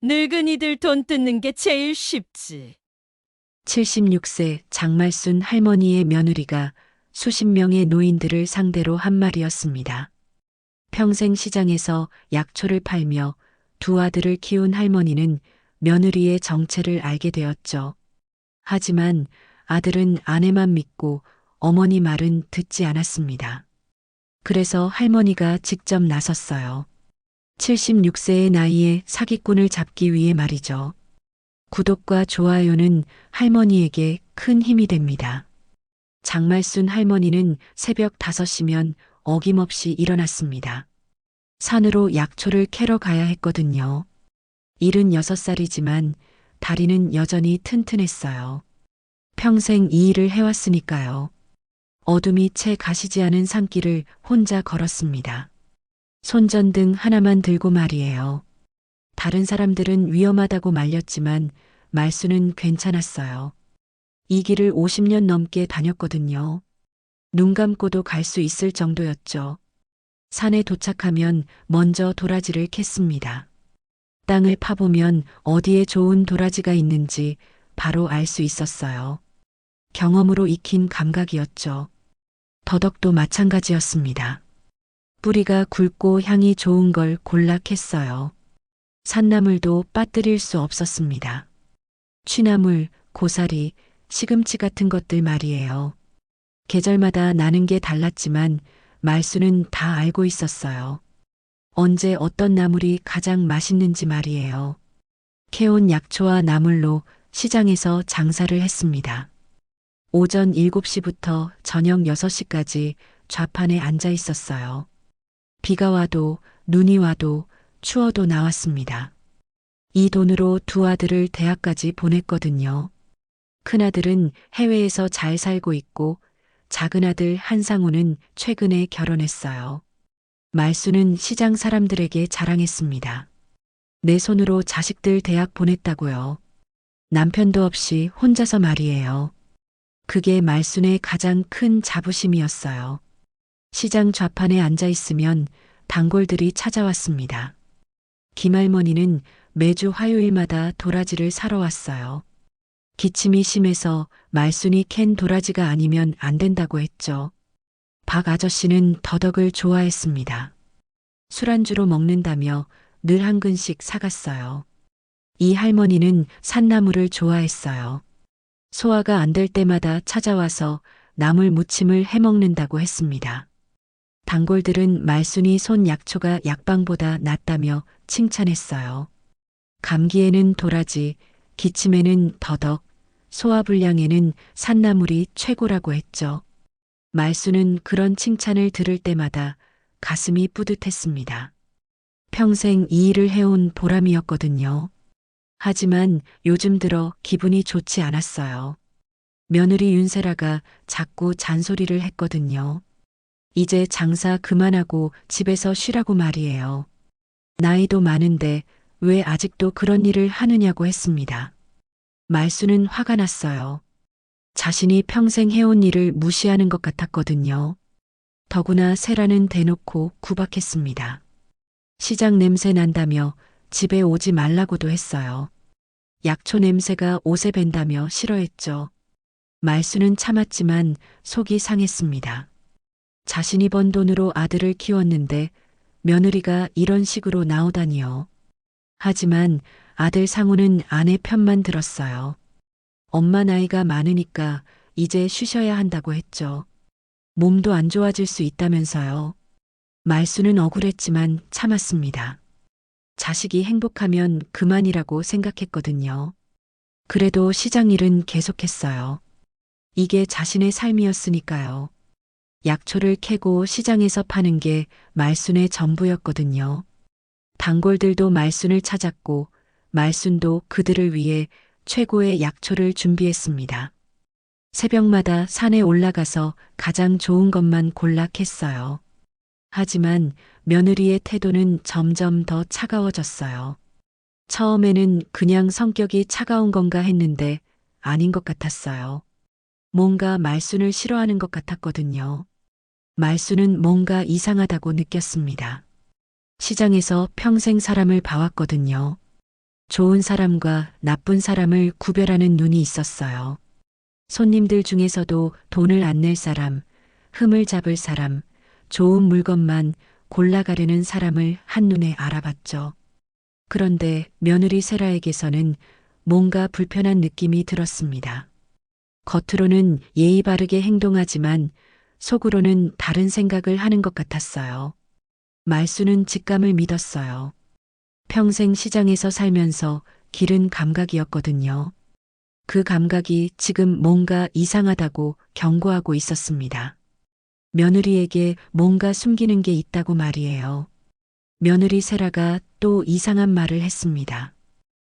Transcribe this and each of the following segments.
늙은이들 돈 뜯는 게 제일 쉽지. 76세 장말순 할머니의 며느리가 수십 명의 노인들을 상대로 한 말이었습니다. 평생 시장에서 약초를 팔며 두 아들을 키운 할머니는 며느리의 정체를 알게 되었죠. 하지만 아들은 아내만 믿고 어머니 말은 듣지 않았습니다. 그래서 할머니가 직접 나섰어요. 76세의 나이에 사기꾼을 잡기 위해 말이죠. 구독과 좋아요는 할머니에게 큰 힘이 됩니다. 장말순 할머니는 새벽 5시면 어김없이 일어났습니다. 산으로 약초를 캐러 가야 했거든요. 76살이지만 다리는 여전히 튼튼했어요. 평생 이 일을 해왔으니까요. 어둠이 채 가시지 않은 산길을 혼자 걸었습니다. 손전등 하나만 들고 말이에요. 다른 사람들은 위험하다고 말렸지만 말수는 괜찮았어요. 이 길을 50년 넘게 다녔거든요. 눈 감고도 갈 수 있을 정도였죠. 산에 도착하면 먼저 도라지를 캤습니다. 땅을 파보면 어디에 좋은 도라지가 있는지 바로 알 수 있었어요. 경험으로 익힌 감각이었죠. 더덕도 마찬가지였습니다. 뿌리가 굵고 향이 좋은 걸 골라 캤어요. 산나물도 빠뜨릴 수 없었습니다. 취나물, 고사리, 시금치 같은 것들 말이에요. 계절마다 나는 게 달랐지만 말수는 다 알고 있었어요. 언제 어떤 나물이 가장 맛있는지 말이에요. 캐온 약초와 나물로 시장에서 장사를 했습니다. 오전 7시부터 저녁 6시까지 좌판에 앉아 있었어요. 비가 와도 눈이 와도 추워도 나왔습니다. 이 돈으로 두 아들을 대학까지 보냈거든요. 큰아들은 해외에서 잘 살고 있고 작은 아들 한상우는 최근에 결혼했어요. 말수는 시장 사람들에게 자랑했습니다. 내 손으로 자식들 대학 보냈다고요. 남편도 없이 혼자서 말이에요. 그게 말순의 가장 큰 자부심이었어요. 시장 좌판에 앉아 있으면 단골들이 찾아왔습니다. 김할머니는 매주 화요일마다 도라지를 사러 왔어요. 기침이 심해서 말순이 캔 도라지가 아니면 안 된다고 했죠. 박 아저씨는 더덕을 좋아했습니다. 술안주로 먹는다며 늘 한 근씩 사갔어요. 이 할머니는 산나물을 좋아했어요. 소화가 안 될 때마다 찾아와서 나물 무침을 해먹는다고 했습니다. 단골들은 말순이 손 약초가 약방보다 낫다며 칭찬했어요. 감기에는 도라지, 기침에는 더덕, 소화불량에는 산나물이 최고라고 했죠. 말순은 그런 칭찬을 들을 때마다 가슴이 뿌듯했습니다. 평생 이 일을 해온 보람이었거든요. 하지만 요즘 들어 기분이 좋지 않았어요. 며느리 윤세라가 자꾸 잔소리를 했거든요. 이제 장사 그만하고 집에서 쉬라고 말이에요. 나이도 많은데 왜 아직도 그런 일을 하느냐고 했습니다. 말수는 화가 났어요. 자신이 평생 해온 일을 무시하는 것 같았거든요. 더구나 세라는 대놓고 구박했습니다. 시장 냄새 난다며 집에 오지 말라고도 했어요. 약초 냄새가 옷에 밴다며 싫어했죠. 말수는 참았지만 속이 상했습니다. 자신이 번 돈으로 아들을 키웠는데 며느리가 이런 식으로 나오다니요. 하지만 아들 상우는 아내 편만 들었어요. 엄마 나이가 많으니까 이제 쉬셔야 한다고 했죠. 몸도 안 좋아질 수 있다면서요. 말수는 억울했지만 참았습니다. 자식이 행복하면 그만이라고 생각했거든요. 그래도 시장 일은 계속했어요. 이게 자신의 삶이었으니까요. 약초를 캐고 시장에서 파는 게 말순의 전부였거든요. 단골들도 말순을 찾았고 말순도 그들을 위해 최고의 약초를 준비했습니다. 새벽마다 산에 올라가서 가장 좋은 것만 골라 캤어요. 하지만 며느리의 태도는 점점 더 차가워졌어요. 처음에는 그냥 성격이 차가운 건가 했는데 아닌 것 같았어요. 뭔가 말순을 싫어하는 것 같았거든요. 말순은 뭔가 이상하다고 느꼈습니다. 시장에서 평생 사람을 봐왔거든요. 좋은 사람과 나쁜 사람을 구별하는 눈이 있었어요. 손님들 중에서도 돈을 안 낼 사람, 흠을 잡을 사람, 좋은 물건만 골라가려는 사람을 한눈에 알아봤죠. 그런데 며느리 세라에게서는 뭔가 불편한 느낌이 들었습니다. 겉으로는 예의 바르게 행동하지만 속으로는 다른 생각을 하는 것 같았어요. 말수는 직감을 믿었어요. 평생 시장에서 살면서 기른 감각이었거든요. 그 감각이 지금 뭔가 이상하다고 경고하고 있었습니다. 며느리에게 뭔가 숨기는 게 있다고 말이에요. 며느리 세라가 또 이상한 말을 했습니다.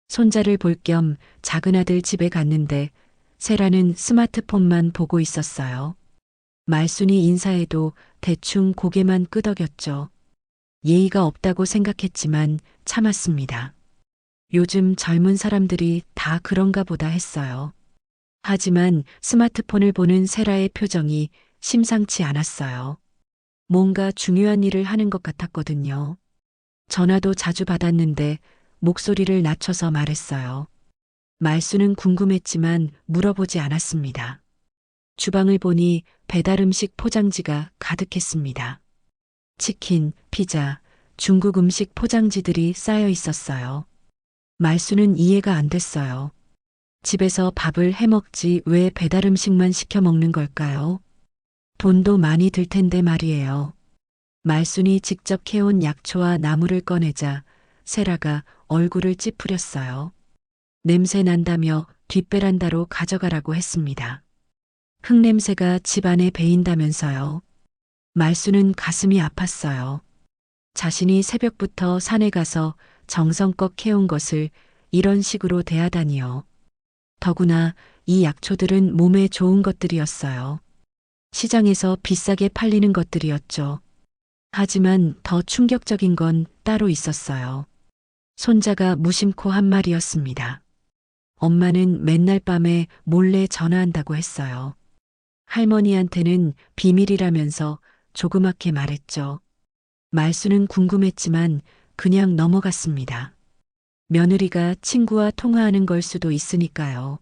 손자를 볼 겸 작은 아들 집에 갔는데 세라는 스마트폰만 보고 있었어요. 말순이 인사해도 대충 고개만 끄덕였죠. 예의가 없다고 생각했지만 참았습니다. 요즘 젊은 사람들이 다 그런가 보다 했어요. 하지만 스마트폰을 보는 세라의 표정이 심상치 않았어요. 뭔가 중요한 일을 하는 것 같았거든요. 전화도 자주 받았는데 목소리를 낮춰서 말했어요. 말수는 궁금했지만 물어보지 않았습니다. 주방을 보니 배달 음식 포장지가 가득했습니다. 치킨, 피자, 중국 음식 포장지들이 쌓여 있었어요. 말수는 이해가 안 됐어요. 집에서 밥을 해 먹지 왜 배달 음식만 시켜 먹는 걸까요? 돈도 많이 들 텐데 말이에요. 말순이 직접 캐온 약초와 나물을 꺼내자 세라가 얼굴을 찌푸렸어요. 냄새 난다며 뒷베란다로 가져가라고 했습니다. 흙냄새가 집안에 배인다면서요. 말수는 가슴이 아팠어요. 자신이 새벽부터 산에 가서 정성껏 캐온 것을 이런 식으로 대하다니요. 더구나 이 약초들은 몸에 좋은 것들이었어요. 시장에서 비싸게 팔리는 것들이었죠. 하지만 더 충격적인 건 따로 있었어요. 손자가 무심코 한 말이었습니다. 엄마는 맨날 밤에 몰래 전화한다고 했어요. 할머니한테는 비밀이라면서 조그맣게 말했죠. 말수는 궁금했지만 그냥 넘어갔습니다. 며느리가 친구와 통화하는 걸 수도 있으니까요.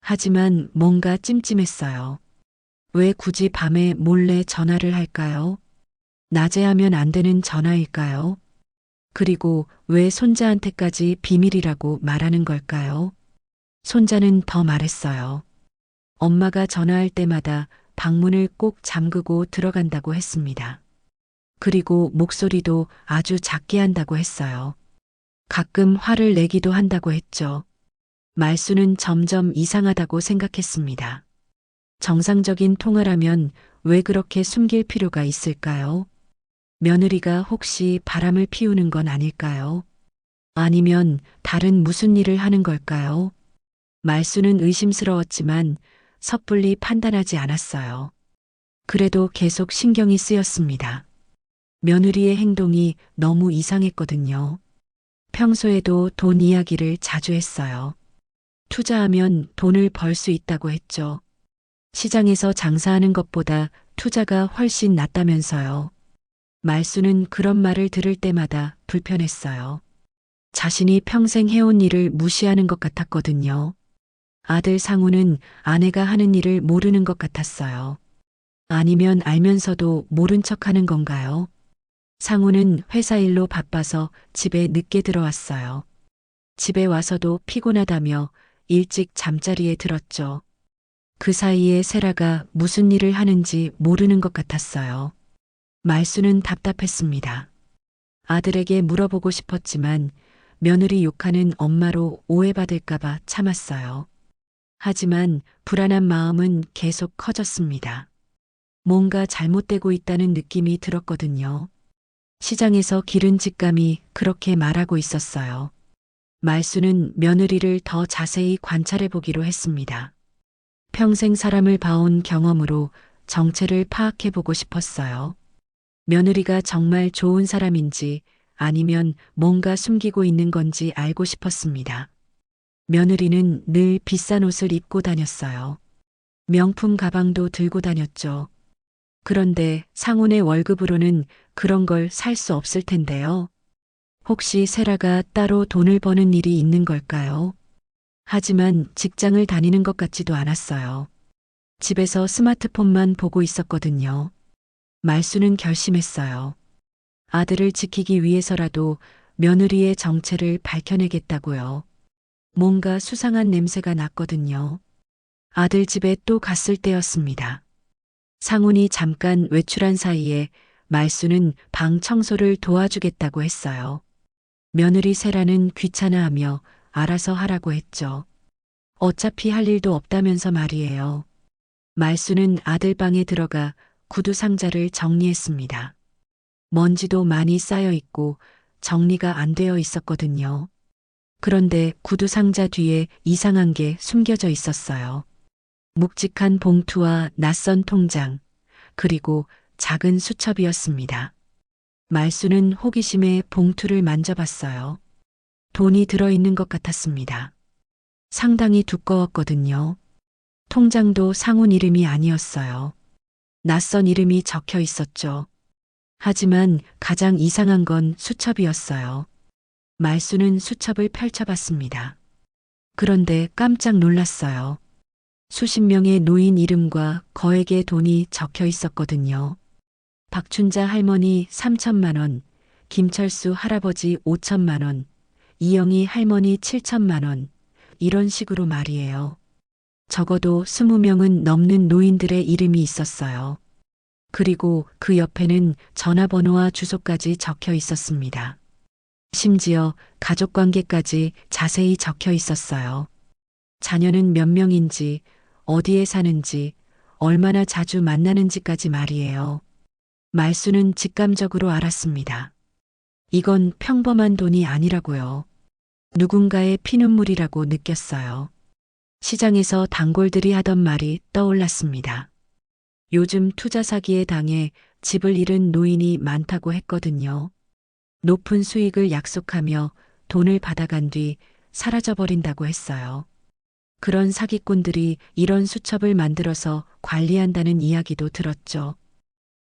하지만 뭔가 찜찜했어요. 왜 굳이 밤에 몰래 전화를 할까요? 낮에 하면 안 되는 전화일까요? 그리고 왜 손자한테까지 비밀이라고 말하는 걸까요? 손자는 더 말했어요. 엄마가 전화할 때마다 방문을 꼭 잠그고 들어간다고 했습니다. 그리고 목소리도 아주 작게 한다고 했어요. 가끔 화를 내기도 한다고 했죠. 말수는 점점 이상하다고 생각했습니다. 정상적인 통화라면 왜 그렇게 숨길 필요가 있을까요? 며느리가 혹시 바람을 피우는 건 아닐까요? 아니면 다른 무슨 일을 하는 걸까요? 말수는 의심스러웠지만 섣불리 판단하지 않았어요. 그래도 계속 신경이 쓰였습니다. 며느리의 행동이 너무 이상했거든요. 평소에도 돈 이야기를 자주 했어요. 투자하면 돈을 벌 수 있다고 했죠. 시장에서 장사하는 것보다 투자가 훨씬 낫다면서요. 말수는 그런 말을 들을 때마다 불편했어요. 자신이 평생 해온 일을 무시하는 것 같았거든요. 아들 상우는 아내가 하는 일을 모르는 것 같았어요. 아니면 알면서도 모른 척 하는 건가요? 상우는 회사 일로 바빠서 집에 늦게 들어왔어요. 집에 와서도 피곤하다며 일찍 잠자리에 들었죠. 그 사이에 세라가 무슨 일을 하는지 모르는 것 같았어요. 말수는 답답했습니다. 아들에게 물어보고 싶었지만 며느리 욕하는 엄마로 오해받을까봐 참았어요. 하지만 불안한 마음은 계속 커졌습니다. 뭔가 잘못되고 있다는 느낌이 들었거든요. 시장에서 기른 직감이 그렇게 말하고 있었어요. 말수는 며느리를 더 자세히 관찰해 보기로 했습니다. 평생 사람을 봐온 경험으로 정체를 파악해 보고 싶었어요. 며느리가 정말 좋은 사람인지 아니면 뭔가 숨기고 있는 건지 알고 싶었습니다. 며느리는 늘 비싼 옷을 입고 다녔어요. 명품 가방도 들고 다녔죠. 그런데 상훈의 월급으로는 그런 걸 살 수 없을 텐데요. 혹시 세라가 따로 돈을 버는 일이 있는 걸까요? 하지만 직장을 다니는 것 같지도 않았어요. 집에서 스마트폰만 보고 있었거든요. 말수는 결심했어요. 아들을 지키기 위해서라도 며느리의 정체를 밝혀내겠다고요. 뭔가 수상한 냄새가 났거든요. 아들 집에 또 갔을 때였습니다. 상훈이 잠깐 외출한 사이에 말수는 방 청소를 도와주겠다고 했어요. 며느리 세라는 귀찮아하며 알아서 하라고 했죠. 어차피 할 일도 없다면서 말이에요. 말수는 아들 방에 들어가 구두 상자를 정리했습니다. 먼지도 많이 쌓여 있고 정리가 안 되어 있었거든요. 그런데 구두 상자 뒤에 이상한 게 숨겨져 있었어요. 묵직한 봉투와 낯선 통장, 그리고 작은 수첩이었습니다. 말수는 호기심에 봉투를 만져봤어요. 돈이 들어있는 것 같았습니다. 상당히 두꺼웠거든요. 통장도 상훈 이름이 아니었어요. 낯선 이름이 적혀 있었죠. 하지만 가장 이상한 건 수첩이었어요. 말수는 수첩을 펼쳐봤습니다. 그런데 깜짝 놀랐어요. 수십 명의 노인 이름과 거액의 돈이 적혀 있었거든요. 박춘자 할머니 3천만 원, 김철수 할아버지 5천만 원, 이영희 할머니 7천만 원, 이런 식으로 말이에요. 적어도 20명은 넘는 노인들의 이름이 있었어요. 그리고 그 옆에는 전화번호와 주소까지 적혀 있었습니다. 심지어 가족 관계까지 자세히 적혀 있었어요. 자녀는 몇 명인지, 어디에 사는지, 얼마나 자주 만나는지까지 말이에요. 말수는 직감적으로 알았습니다. 이건 평범한 돈이 아니라고요. 누군가의 피눈물이라고 느꼈어요. 시장에서 단골들이 하던 말이 떠올랐습니다. 요즘 투자 사기에 당해 집을 잃은 노인이 많다고 했거든요. 높은 수익을 약속하며 돈을 받아간 뒤 사라져버린다고 했어요. 그런 사기꾼들이 이런 수첩을 만들어서 관리한다는 이야기도 들었죠.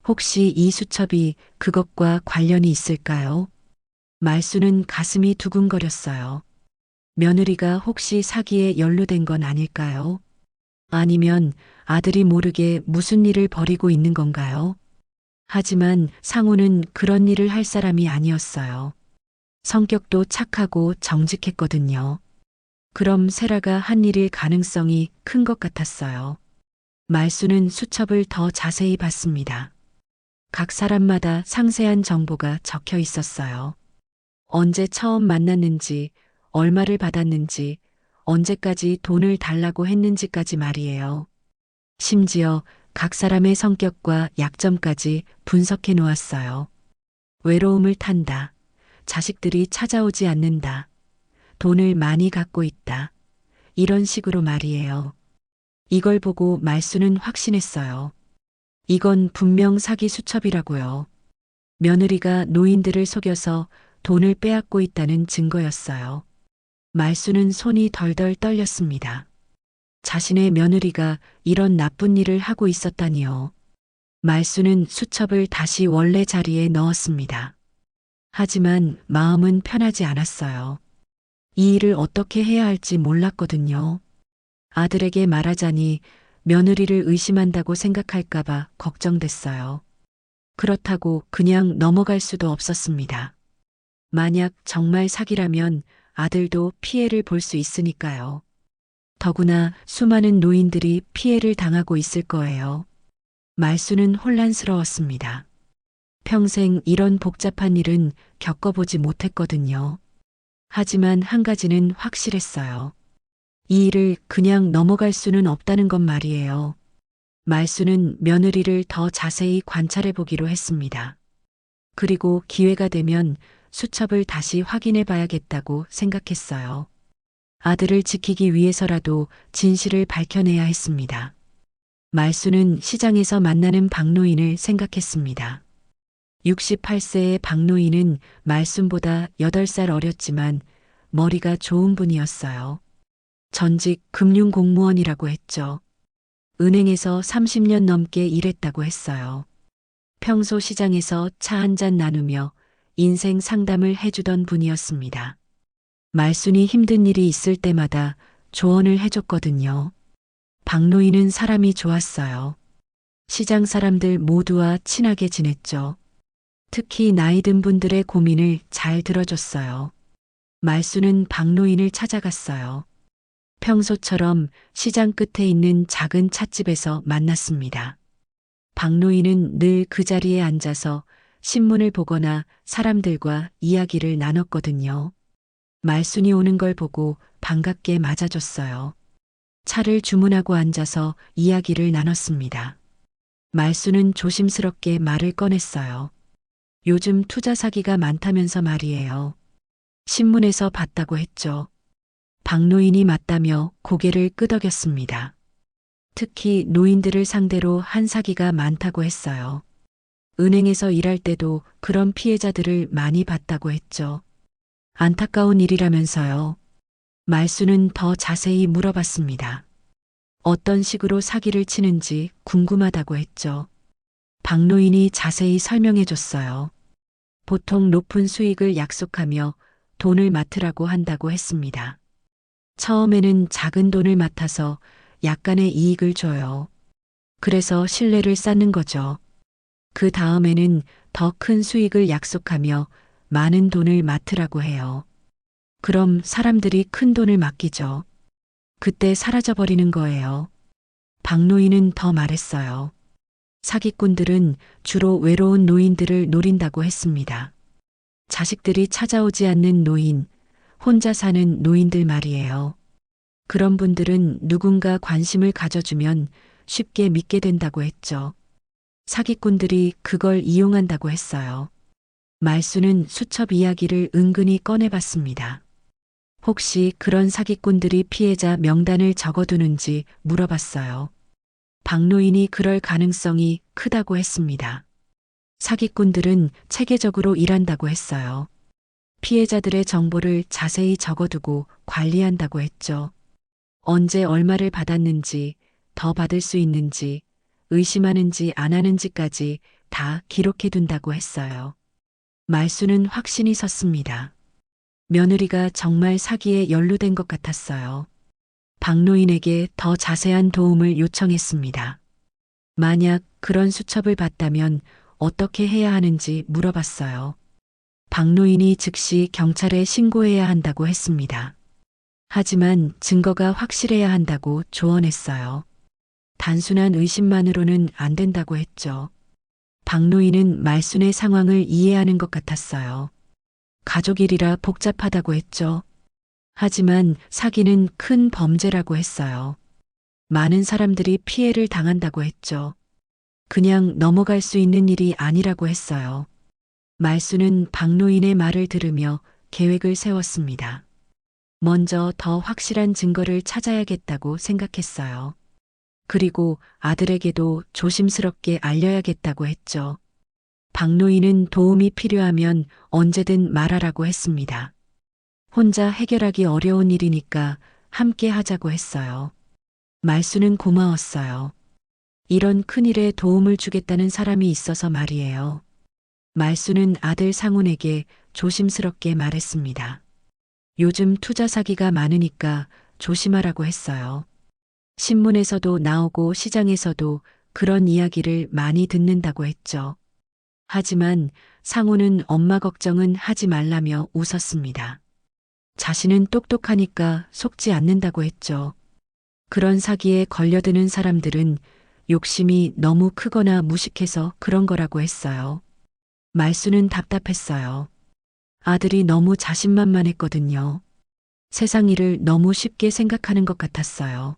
혹시 이 수첩이 그것과 관련이 있을까요? 말수는 가슴이 두근거렸어요. 며느리가 혹시 사기에 연루된 건 아닐까요? 아니면 아들이 모르게 무슨 일을 벌이고 있는 건가요? 하지만 상우는 그런 일을 할 사람이 아니었어요. 성격도 착하고 정직했거든요. 그럼 세라가 한 일일 가능성이 큰 것 같았어요. 말수는 수첩을 더 자세히 봤습니다. 각 사람마다 상세한 정보가 적혀 있었어요. 언제 처음 만났는지, 얼마를 받았는지, 언제까지 돈을 달라고 했는지까지 말이에요. 심지어 각 사람의 성격과 약점까지 분석해 놓았어요. 외로움을 탄다. 자식들이 찾아오지 않는다. 돈을 많이 갖고 있다. 이런 식으로 말이에요. 이걸 보고 말수는 확신했어요. 이건 분명 사기 수첩이라고요. 며느리가 노인들을 속여서 돈을 빼앗고 있다는 증거였어요. 말수는 손이 덜덜 떨렸습니다. 자신의 며느리가 이런 나쁜 일을 하고 있었다니요. 말수는 수첩을 다시 원래 자리에 넣었습니다. 하지만 마음은 편하지 않았어요. 이 일을 어떻게 해야 할지 몰랐거든요. 아들에게 말하자니 며느리를 의심한다고 생각할까봐 걱정됐어요. 그렇다고 그냥 넘어갈 수도 없었습니다. 만약 정말 사기라면 아들도 피해를 볼 수 있으니까요. 더구나 수많은 노인들이 피해를 당하고 있을 거예요. 말수는 혼란스러웠습니다. 평생 이런 복잡한 일은 겪어보지 못했거든요. 하지만 한 가지는 확실했어요. 이 일을 그냥 넘어갈 수는 없다는 것 말이에요. 말수는 며느리를 더 자세히 관찰해 보기로 했습니다. 그리고 기회가 되면 수첩을 다시 확인해 봐야겠다고 생각했어요. 아들을 지키기 위해서라도 진실을 밝혀내야 했습니다. 말수는 시장에서 만나는 박노인을 생각했습니다. 68세의 박노인은 말순보다 8살 어렸지만 머리가 좋은 분이었어요. 전직 금융공무원이라고 했죠. 은행에서 30년 넘게 일했다고 했어요. 평소 시장에서 차 한잔 나누며 인생 상담을 해주던 분이었습니다. 말순이 힘든 일이 있을 때마다 조언을 해줬거든요. 박노인은 사람이 좋았어요. 시장 사람들 모두와 친하게 지냈죠. 특히 나이 든 분들의 고민을 잘 들어줬어요. 말순은 박노인을 찾아갔어요. 평소처럼 시장 끝에 있는 작은 찻집에서 만났습니다. 박노인은 늘 그 자리에 앉아서 신문을 보거나 사람들과 이야기를 나눴거든요. 말순이 오는 걸 보고 반갑게 맞아줬어요. 차를 주문하고 앉아서 이야기를 나눴습니다. 말순은 조심스럽게 말을 꺼냈어요. 요즘 투자 사기가 많다면서 말이에요. 신문에서 봤다고 했죠. 박노인이 맞다며 고개를 끄덕였습니다. 특히 노인들을 상대로 한 사기가 많다고 했어요. 은행에서 일할 때도 그런 피해자들을 많이 봤다고 했죠. 안타까운 일이라면서요. 말순은 더 자세히 물어봤습니다. 어떤 식으로 사기를 치는지 궁금하다고 했죠. 박노인이 자세히 설명해 줬어요. 보통 높은 수익을 약속하며 돈을 맡으라고 한다고 했습니다. 처음에는 작은 돈을 맡아서 약간의 이익을 줘요. 그래서 신뢰를 쌓는 거죠. 그 다음에는 더 큰 수익을 약속하며 많은 돈을 맡으라고 해요. 그럼 사람들이 큰 돈을 맡기죠. 그때 사라져버리는 거예요. 박노인은 더 말했어요. 사기꾼들은 주로 외로운 노인들을 노린다고 했습니다. 자식들이 찾아오지 않는 노인, 혼자 사는 노인들 말이에요. 그런 분들은 누군가 관심을 가져주면 쉽게 믿게 된다고 했죠. 사기꾼들이 그걸 이용한다고 했어요. 말순은 수첩 이야기를 은근히 꺼내봤습니다. 혹시 그런 사기꾼들이 피해자 명단을 적어두는지 물어봤어요. 박노인이 그럴 가능성이 크다고 했습니다. 사기꾼들은 체계적으로 일한다고 했어요. 피해자들의 정보를 자세히 적어두고 관리한다고 했죠. 언제 얼마를 받았는지, 더 받을 수 있는지, 의심하는지 안 하는지까지 다 기록해둔다고 했어요. 말순은 확신이 섰습니다. 며느리가 정말 사기에 연루된 것 같았어요. 박노인에게 더 자세한 도움을 요청했습니다. 만약 그런 수첩을 봤다면 어떻게 해야 하는지 물어봤어요. 박노인이 즉시 경찰에 신고해야 한다고 했습니다. 하지만 증거가 확실해야 한다고 조언했어요. 단순한 의심만으로는 안 된다고 했죠. 박노인은 말순의 상황을 이해하는 것 같았어요. 가족 일이라 복잡하다고 했죠. 하지만 사기는 큰 범죄라고 했어요. 많은 사람들이 피해를 당한다고 했죠. 그냥 넘어갈 수 있는 일이 아니라고 했어요. 말순은 박노인의 말을 들으며 계획을 세웠습니다. 먼저 더 확실한 증거를 찾아야겠다고 생각했어요. 그리고 아들에게도 조심스럽게 알려야겠다고 했죠. 박노인은 도움이 필요하면 언제든 말하라고 했습니다. 혼자 해결하기 어려운 일이니까 함께 하자고 했어요. 말순은 고마웠어요. 이런 큰일에 도움을 주겠다는 사람이 있어서 말이에요. 말순은 아들 상훈에게 조심스럽게 말했습니다. 요즘 투자 사기가 많으니까 조심하라고 했어요. 신문에서도 나오고 시장에서도 그런 이야기를 많이 듣는다고 했죠. 하지만 상훈은 엄마 걱정은 하지 말라며 웃었습니다. 자신은 똑똑하니까 속지 않는다고 했죠. 그런 사기에 걸려드는 사람들은 욕심이 너무 크거나 무식해서 그런 거라고 했어요. 말순은 답답했어요. 아들이 너무 자신만만했거든요. 세상 일을 너무 쉽게 생각하는 것 같았어요.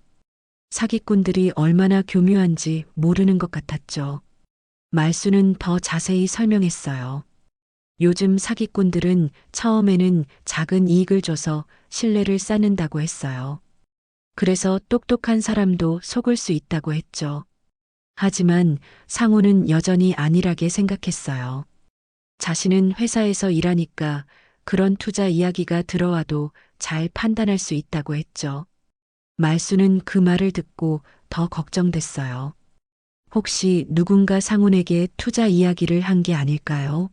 사기꾼들이 얼마나 교묘한지 모르는 것 같았죠. 말순은 더 자세히 설명했어요. 요즘 사기꾼들은 처음에는 작은 이익을 줘서 신뢰를 쌓는다고 했어요. 그래서 똑똑한 사람도 속을 수 있다고 했죠. 하지만 상호는 여전히 안일하게 생각했어요. 자신은 회사에서 일하니까 그런 투자 이야기가 들어와도 잘 판단할 수 있다고 했죠. 말순은 그 말을 듣고 더 걱정됐어요. 혹시 누군가 상훈에게 투자 이야기를 한 게 아닐까요?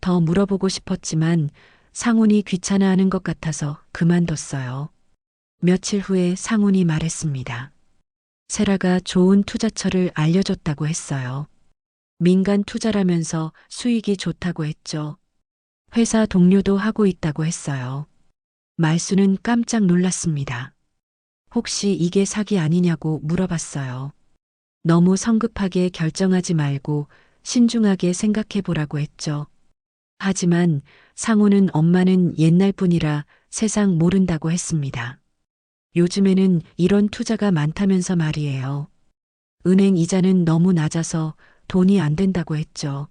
더 물어보고 싶었지만 상훈이 귀찮아하는 것 같아서 그만뒀어요. 며칠 후에 상훈이 말했습니다. 세라가 좋은 투자처를 알려줬다고 했어요. 민간 투자라면서 수익이 좋다고 했죠. 회사 동료도 하고 있다고 했어요. 말수는 깜짝 놀랐습니다. 혹시 이게 사기 아니냐고 물어봤어요. 너무 성급하게 결정하지 말고 신중하게 생각해 보라고 했죠. 하지만 상우는 엄마는 옛날 분이라 세상 모른다고 했습니다. 요즘에는 이런 투자가 많다면서 말이에요. 은행 이자는 너무 낮아서 돈이 안 된다고 했죠.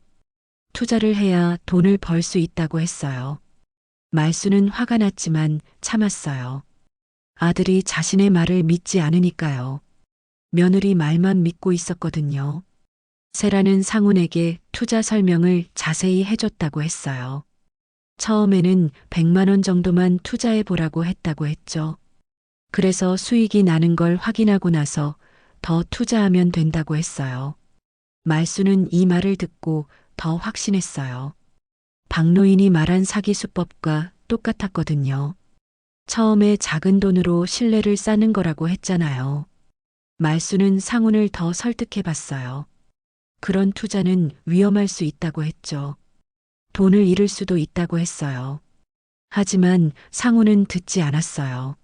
투자를 해야 돈을 벌 수 있다고 했어요. 말수는 화가 났지만 참았어요. 아들이 자신의 말을 믿지 않으니까요. 며느리 말만 믿고 있었거든요. 세라는 상훈에게 투자 설명을 자세히 해줬다고 했어요. 처음에는 100만 원 정도만 투자해 보라고 했다고 했죠. 그래서 수익이 나는 걸 확인하고 나서 더 투자하면 된다고 했어요. 말수는 이 말을 듣고 더 확신했어요. 박노인이 말한 사기 수법과 똑같았거든요. 처음에 작은 돈으로 신뢰를 쌓는 거라고 했잖아요. 말수는 상훈을 더 설득해 봤어요. 그런 투자는 위험할 수 있다고 했죠. 돈을 잃을 수도 있다고 했어요. 하지만 상훈은 듣지 않았어요.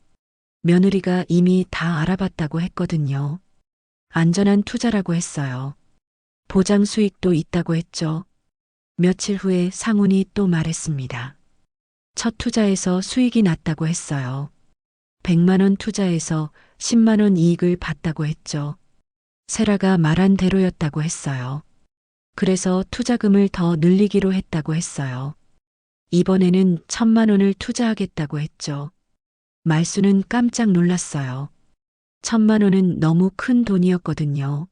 며느리가 이미 다 알아봤다고 했거든요. 안전한 투자라고 했어요. 보장 수익도 있다고 했죠. 며칠 후에 상훈이 또 말했습니다. 첫 투자에서 수익이 났다고 했어요. 100만 원 투자해서 10만 원 이익을 봤다고 했죠. 세라가 말한 대로였다고 했어요. 그래서 투자금을 더 늘리기로 했다고 했어요. 이번에는 1,000만 원을 투자하겠다고 했죠. 말수는 깜짝 놀랐어요. 1,000만 원은 너무 큰 돈이었거든요.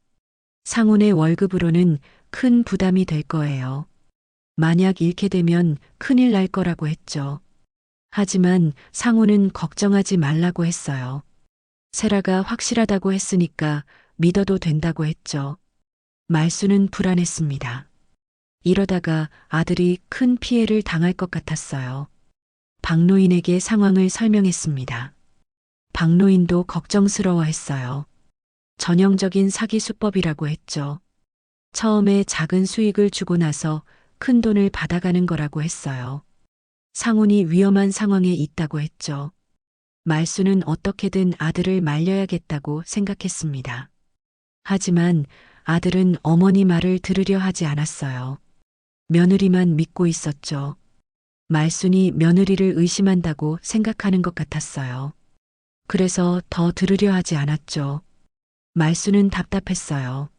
상훈의 월급으로는 큰 부담이 될 거예요. 만약 잃게 되면 큰일 날 거라고 했죠. 하지만 상훈은 걱정하지 말라고 했어요. 세라가 확실하다고 했으니까 믿어도 된다고 했죠. 말수는 불안했습니다. 이러다가 아들이 큰 피해를 당할 것 같았어요. 박노인에게 상황을 설명했습니다. 박노인도 걱정스러워했어요. 전형적인 사기 수법이라고 했죠. 처음에 작은 수익을 주고 나서 큰 돈을 받아가는 거라고 했어요. 상훈이 위험한 상황에 있다고 했죠. 말수는 어떻게든 아들을 말려야겠다고 생각했습니다. 하지만 아들은 어머니 말을 들으려 하지 않았어요. 며느리만 믿고 있었죠. 말순이 며느리를 의심한다고 생각하는 것 같았어요. 그래서 더 들으려 하지 않았죠. 말수는 답답했어요.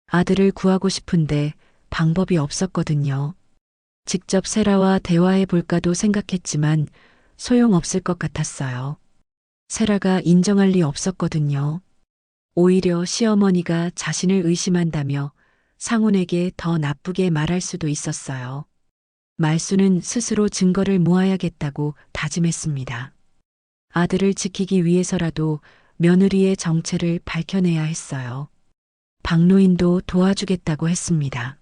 아들을 구하고 싶은데 방법이 없었거든요. 직접 세라와 대화해 볼까도 생각했지만 소용없을 것 같았어요. 세라가 인정할 리 없었거든요. 오히려 시어머니가 자신을 의심한다며 상훈에게 더 나쁘게 말할 수도 있었어요. 말수는 스스로 증거를 모아야겠다고 다짐했습니다. 아들을 지키기 위해서라도 며느리의 정체를 밝혀내야 했어요. 박노인도 도와주겠다고 했습니다.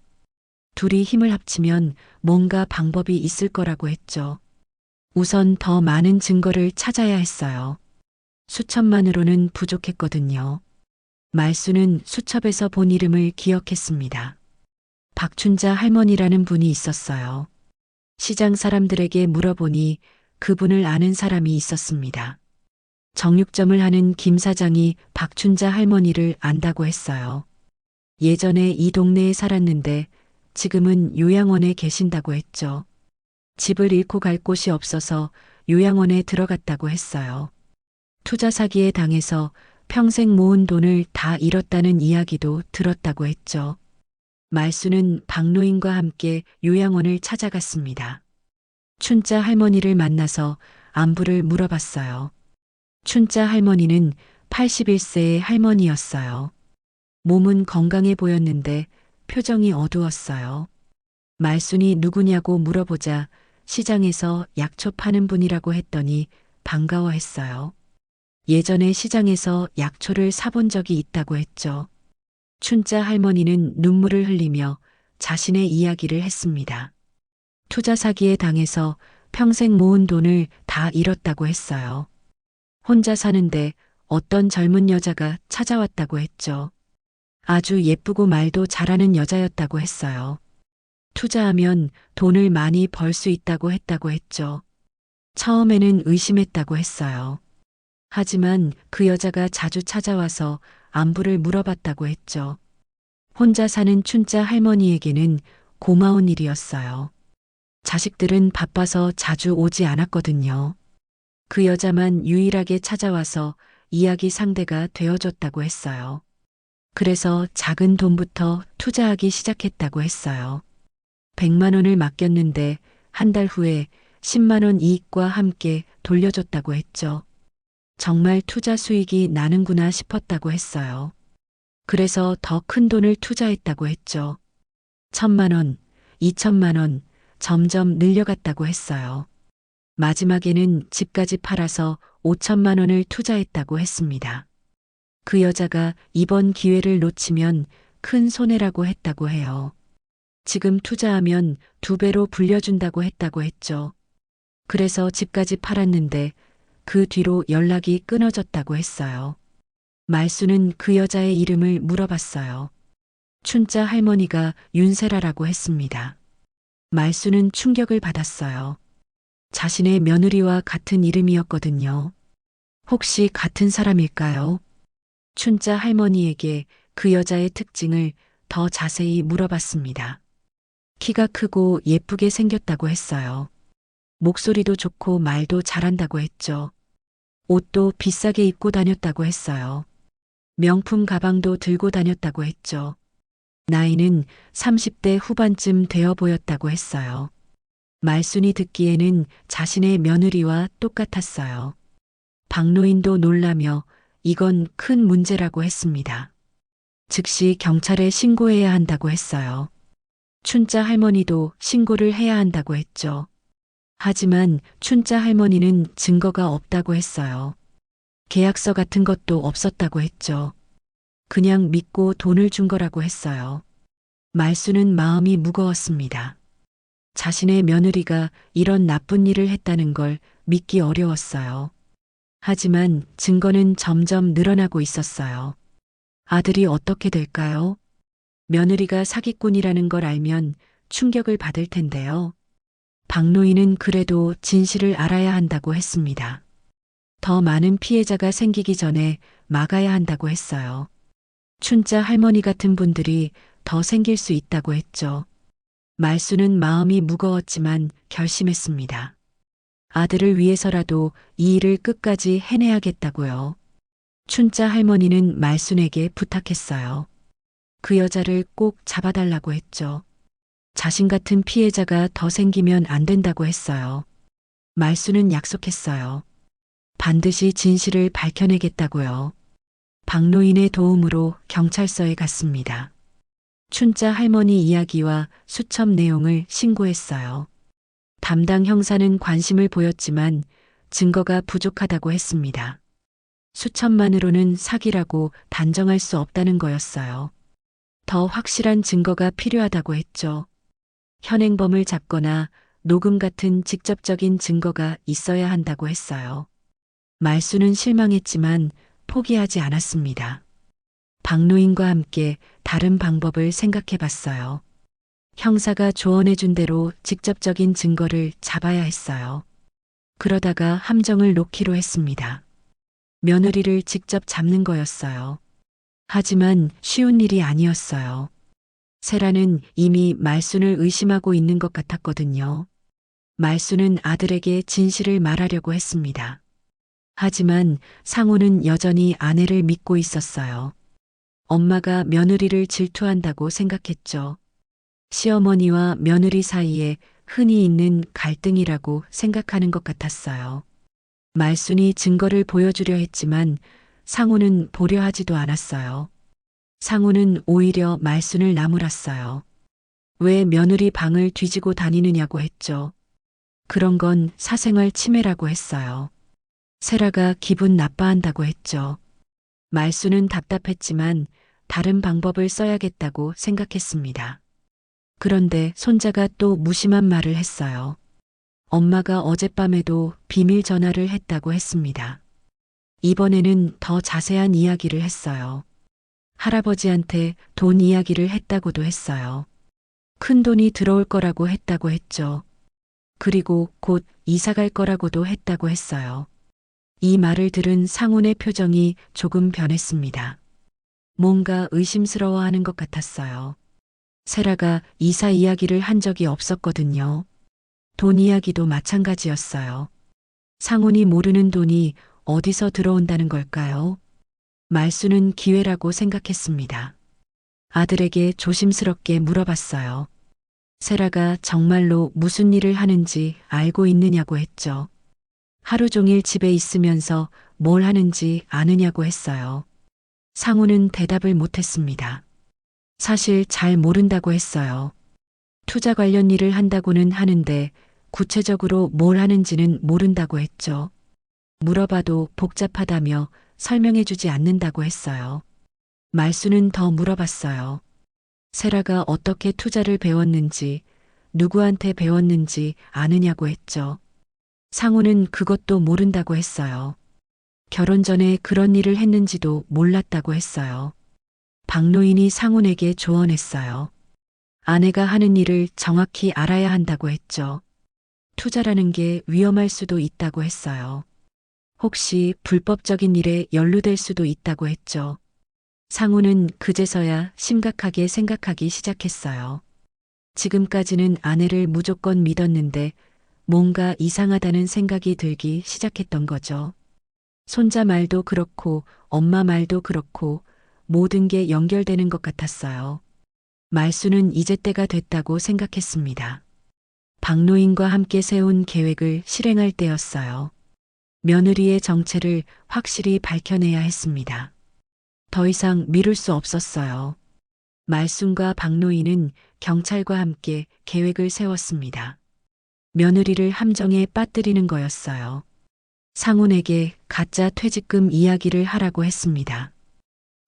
둘이 힘을 합치면 뭔가 방법이 있을 거라고 했죠. 우선 더 많은 증거를 찾아야 했어요. 수첩만으로는 부족했거든요. 말수는 수첩에서 본 이름을 기억했습니다. 박춘자 할머니라는 분이 있었어요. 시장 사람들에게 물어보니 그분을 아는 사람이 있었습니다. 정육점을 하는 김 사장이 박춘자 할머니를 안다고 했어요. 예전에 이 동네에 살았는데 지금은 요양원에 계신다고 했죠. 집을 잃고 갈 곳이 없어서 요양원에 들어갔다고 했어요. 투자 사기에 당해서 평생 모은 돈을 다 잃었다는 이야기도 들었다고 했죠. 말수는 박노인과 함께 요양원을 찾아갔습니다. 춘자 할머니를 만나서 안부를 물어봤어요. 춘자 할머니는 81세의 할머니였어요. 몸은 건강해 보였는데 표정이 어두웠어요. 말순이 누구냐고 물어보자 시장에서 약초 파는 분이라고 했더니 반가워했어요. 예전에 시장에서 약초를 사본 적이 있다고 했죠. 춘자 할머니는 눈물을 흘리며 자신의 이야기를 했습니다. 투자 사기에 당해서 평생 모은 돈을 다 잃었다고 했어요. 혼자 사는데 어떤 젊은 여자가 찾아왔다고 했죠. 아주 예쁘고 말도 잘하는 여자였다고 했어요. 투자하면 돈을 많이 벌 수 있다고 했죠. 처음에는 의심했다고 했어요. 하지만 그 여자가 자주 찾아와서 안부를 물어봤다고 했죠. 혼자 사는 춘자 할머니에게는 고마운 일이었어요. 자식들은 바빠서 자주 오지 않았거든요. 그 여자만 유일하게 찾아와서 이야기 상대가 되어줬다고 했어요. 그래서 작은 돈부터 투자하기 시작했다고 했어요. 100만 원을 맡겼는데 한 달 후에 10만 원 이익과 함께 돌려줬다고 했죠. 정말 투자 수익이 나는구나 싶었다고 했어요. 그래서 더 큰 돈을 투자했다고 했죠. 1,000만 원, 2천만 원, 점점 늘려갔다고 했어요. 마지막에는 집까지 팔아서 5천만 원을 투자했다고 했습니다. 그 여자가 이번 기회를 놓치면 큰 손해라고 했다고 해요. 지금 투자하면 2배로 불려준다고 했다고 했죠. 그래서 집까지 팔았는데 그 뒤로 연락이 끊어졌다고 했어요. 말수는 그 여자의 이름을 물어봤어요. 춘자 할머니가 윤세라라고 했습니다. 말수는 충격을 받았어요. 자신의 며느리와 같은 이름이었거든요. 혹시 같은 사람일까요? 춘자 할머니에게 그 여자의 특징을 더 자세히 물어봤습니다. 키가 크고 예쁘게 생겼다고 했어요. 목소리도 좋고 말도 잘한다고 했죠. 옷도 비싸게 입고 다녔다고 했어요. 명품 가방도 들고 다녔다고 했죠. 나이는 30대 후반쯤 되어 보였다고 했어요. 말순이 듣기에는 자신의 며느리와 똑같았어요. 박노인도 놀라며 이건 큰 문제라고 했습니다. 즉시 경찰에 신고해야 한다고 했어요. 춘자 할머니도 신고를 해야 한다고 했죠. 하지만 춘자 할머니는 증거가 없다고 했어요. 계약서 같은 것도 없었다고 했죠. 그냥 믿고 돈을 준 거라고 했어요. 말수는 마음이 무거웠습니다. 자신의 며느리가 이런 나쁜 일을 했다는 걸 믿기 어려웠어요. 하지만 증거는 점점 늘어나고 있었어요. 아들이 어떻게 될까요? 며느리가 사기꾼이라는 걸 알면 충격을 받을 텐데요. 박노인은 그래도 진실을 알아야 한다고 했습니다. 더 많은 피해자가 생기기 전에 막아야 한다고 했어요. 춘자 할머니 같은 분들이 더 생길 수 있다고 했죠. 말수는 마음이 무거웠지만 결심했습니다. 아들을 위해서라도 이 일을 끝까지 해내야겠다고요. 춘자 할머니는 말순에게 부탁했어요. 그 여자를 꼭 잡아달라고 했죠. 자신 같은 피해자가 더 생기면 안 된다고 했어요. 말수는 약속했어요. 반드시 진실을 밝혀내겠다고요. 박노인의 도움으로 경찰서에 갔습니다. 춘자 할머니 이야기와 수첩 내용을 신고했어요. 담당 형사는 관심을 보였지만 증거가 부족하다고 했습니다. 수첩만으로는 사기라고 단정할 수 없다는 거였어요. 더 확실한 증거가 필요하다고 했죠. 현행범을 잡거나 녹음 같은 직접적인 증거가 있어야 한다고 했어요. 말수는 실망했지만 포기하지 않았습니다. 박노인과 함께 다른 방법을 생각해 봤어요. 형사가 조언해준 대로 직접적인 증거를 잡아야 했어요. 그러다가 함정을 놓기로 했습니다. 며느리를 직접 잡는 거였어요. 하지만 쉬운 일이 아니었어요. 세라는 이미 말순을 의심하고 있는 것 같았거든요. 말순은 아들에게 진실을 말하려고 했습니다. 하지만 상우는 여전히 아내를 믿고 있었어요. 엄마가 며느리를 질투한다고 생각했죠. 시어머니와 며느리 사이에 흔히 있는 갈등이라고 생각하는 것 같았어요. 말순이 증거를 보여주려 했지만 상우는 보려 하지도 않았어요. 상우는 오히려 말순을 나무랐어요. 왜 며느리 방을 뒤지고 다니느냐고 했죠. 그런 건 사생활 침해라고 했어요. 세라가 기분 나빠한다고 했죠. 말수는 답답했지만 다른 방법을 써야겠다고 생각했습니다. 그런데 손자가 또 무심한 말을 했어요. 엄마가 어젯밤에도 비밀 전화를 했다고 했습니다. 이번에는 더 자세한 이야기를 했어요. 할아버지한테 돈 이야기를 했다고도 했어요. 큰 돈이 들어올 거라고 했다고 했죠. 그리고 곧 이사 갈 거라고도 했다고 했어요. 이 말을 들은 상훈의 표정이 조금 변했습니다. 뭔가 의심스러워하는 것 같았어요. 세라가 이사 이야기를 한 적이 없었거든요. 돈 이야기도 마찬가지였어요. 상훈이 모르는 돈이 어디서 들어온다는 걸까요? 말수는 기회라고 생각했습니다. 아들에게 조심스럽게 물어봤어요. 세라가 정말로 무슨 일을 하는지 알고 있느냐고 했죠. 하루 종일 집에 있으면서 뭘 하는지 아느냐고 했어요. 상우는 대답을 못했습니다. 사실 잘 모른다고 했어요. 투자 관련 일을 한다고는 하는데 구체적으로 뭘 하는지는 모른다고 했죠. 물어봐도 복잡하다며 설명해주지 않는다고 했어요. 말수는 더 물어봤어요. 세라가 어떻게 투자를 배웠는지, 누구한테 배웠는지 아느냐고 했죠. 상우는 그것도 모른다고 했어요. 결혼 전에 그런 일을 했는지도 몰랐다고 했어요. 박노인이 상훈에게 조언했어요. 아내가 하는 일을 정확히 알아야 한다고 했죠. 투자라는 게 위험할 수도 있다고 했어요. 혹시 불법적인 일에 연루될 수도 있다고 했죠. 상우는 그제서야 심각하게 생각하기 시작했어요. 지금까지는 아내를 무조건 믿었는데 뭔가 이상하다는 생각이 들기 시작했던 거죠. 손자 말도 그렇고 엄마 말도 그렇고 모든 게 연결되는 것 같았어요. 말수는 이제 때가 됐다고 생각했습니다. 박노인과 함께 세운 계획을 실행할 때였어요. 며느리의 정체를 확실히 밝혀내야 했습니다. 더 이상 미룰 수 없었어요. 말순과 박노인은 경찰과 함께 계획을 세웠습니다. 며느리를 함정에 빠뜨리는 거였어요. 상훈에게 가짜 퇴직금 이야기를 하라고 했습니다.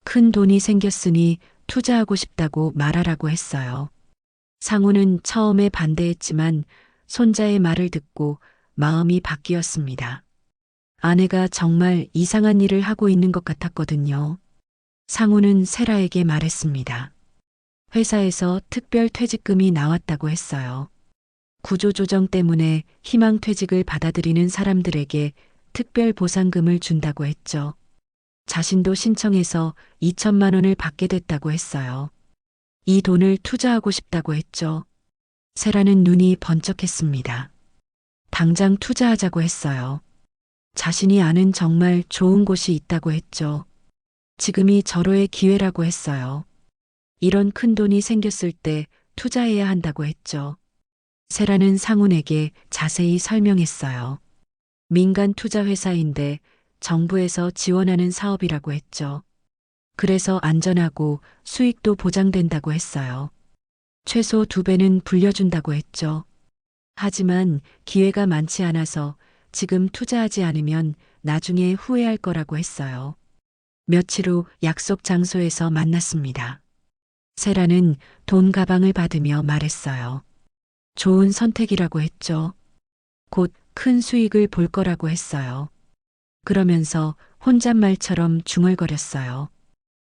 큰 돈이 생겼으니 투자하고 싶다고 말하라고 했어요. 상훈은 처음에 반대했지만 손자의 말을 듣고 마음이 바뀌었습니다. 아내가 정말 이상한 일을 하고 있는 것 같았거든요. 상훈은 세라에게 말했습니다. 회사에서 특별 퇴직금이 나왔다고 했어요. 구조조정 때문에 희망퇴직을 받아들이는 사람들에게 특별 보상금을 준다고 했죠. 자신도 신청해서 2천만 원을 받게 됐다고 했어요. 이 돈을 투자하고 싶다고 했죠. 세라는 눈이 번쩍했습니다. 당장 투자하자고 했어요. 자신이 아는 정말 좋은 곳이 있다고 했죠. 지금이 절호의 기회라고 했어요. 이런 큰 돈이 생겼을 때 투자해야 한다고 했죠. 세라는 상훈에게 자세히 설명했어요. 민간 투자 회사인데 정부에서 지원하는 사업이라고 했죠. 그래서 안전하고 수익도 보장된다고 했어요. 최소 2배는 불려준다고 했죠. 하지만 기회가 많지 않아서 지금 투자하지 않으면 나중에 후회할 거라고 했어요. 며칠 후 약속 장소에서 만났습니다. 세라는 돈 가방을 받으며 말했어요. 좋은 선택이라고 했죠. 곧 큰 수익을 볼 거라고 했어요. 그러면서 혼잣말처럼 중얼거렸어요.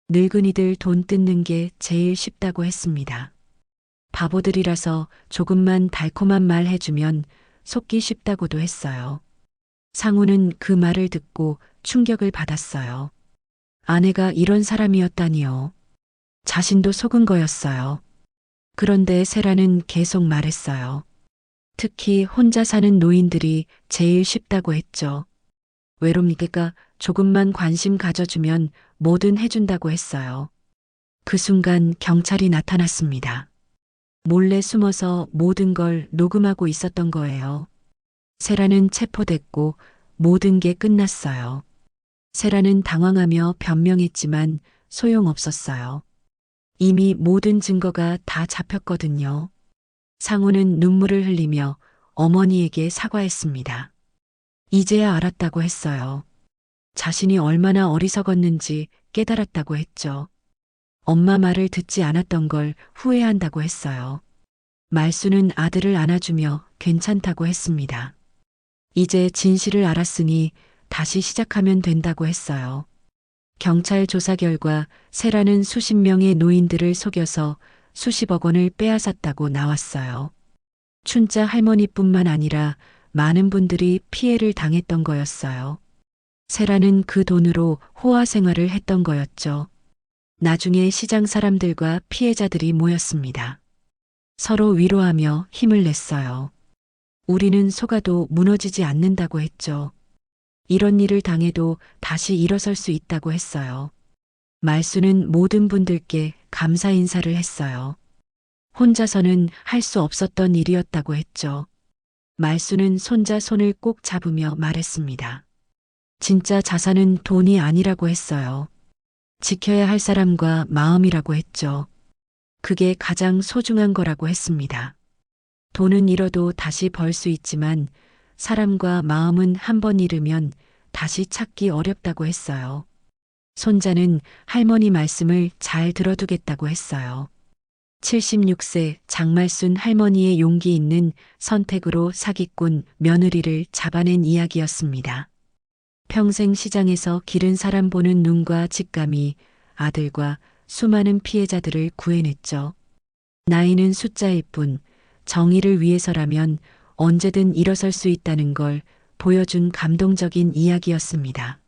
늙은이들 돈 뜯는 게 제일 쉽다고 했습니다. 바보들이라서 조금만 달콤한 말 해주면 속기 쉽다고도 했어요. 상우는 그 말을 듣고 충격을 받았어요. 아내가 이런 사람이었다니요. 자신도 속은 거였어요. 그런데 세라는 계속 말했어요. 특히 혼자 사는 노인들이 제일 쉽다고 했죠. 외롭니까 조금만 관심 가져주면 뭐든 해준다고 했어요. 그 순간 경찰이 나타났습니다. 몰래 숨어서 모든 걸 녹음하고 있었던 거예요. 세라는 체포됐고 모든 게 끝났어요. 세라는 당황하며 변명했지만 소용없었어요. 이미 모든 증거가 다 잡혔거든요. 상우는 눈물을 흘리며 어머니에게 사과했습니다. 이제야 알았다고 했어요. 자신이 얼마나 어리석었는지 깨달았다고 했죠. 엄마 말을 듣지 않았던 걸 후회한다고 했어요. 말수는 아들을 안아주며 괜찮다고 했습니다. 이제 진실을 알았으니 다시 시작하면 된다고 했어요. 경찰 조사 결과 세라는 수십 명의 노인들을 속여서 수십억 원을 빼앗았다고 나왔어요. 춘자 할머니뿐만 아니라 많은 분들이 피해를 당했던 거였어요. 세라는 그 돈으로 호화 생활을 했던 거였죠. 나중에 시장 사람들과 피해자들이 모였습니다. 서로 위로하며 힘을 냈어요. 우리는 속아도 무너지지 않는다고 했죠. 이런 일을 당해도 다시 일어설 수 있다고 했어요. 말수는 모든 분들께 감사 인사를 했어요. 혼자서는 할 수 없었던 일이었다고 했죠. 말수는 손자 손을 꼭 잡으며 말했습니다. 진짜 자산은 돈이 아니라고 했어요. 지켜야 할 사람과 마음이라고 했죠. 그게 가장 소중한 거라고 했습니다. 돈은 잃어도 다시 벌 수 있지만 사람과 마음은 한 번 잃으면 다시 찾기 어렵다고 했어요. 손자는 할머니 말씀을 잘 들어두겠다고 했어요. 76세 장말순 할머니의 용기 있는 선택으로 사기꾼 며느리를 잡아낸 이야기였습니다. 평생 시장에서 기른 사람 보는 눈과 직감이 아들과 수많은 피해자들을 구해냈죠. 나이는 숫자일 뿐 정의를 위해서라면 언제든 일어설 수 있다는 걸 보여준 감동적인 이야기였습니다.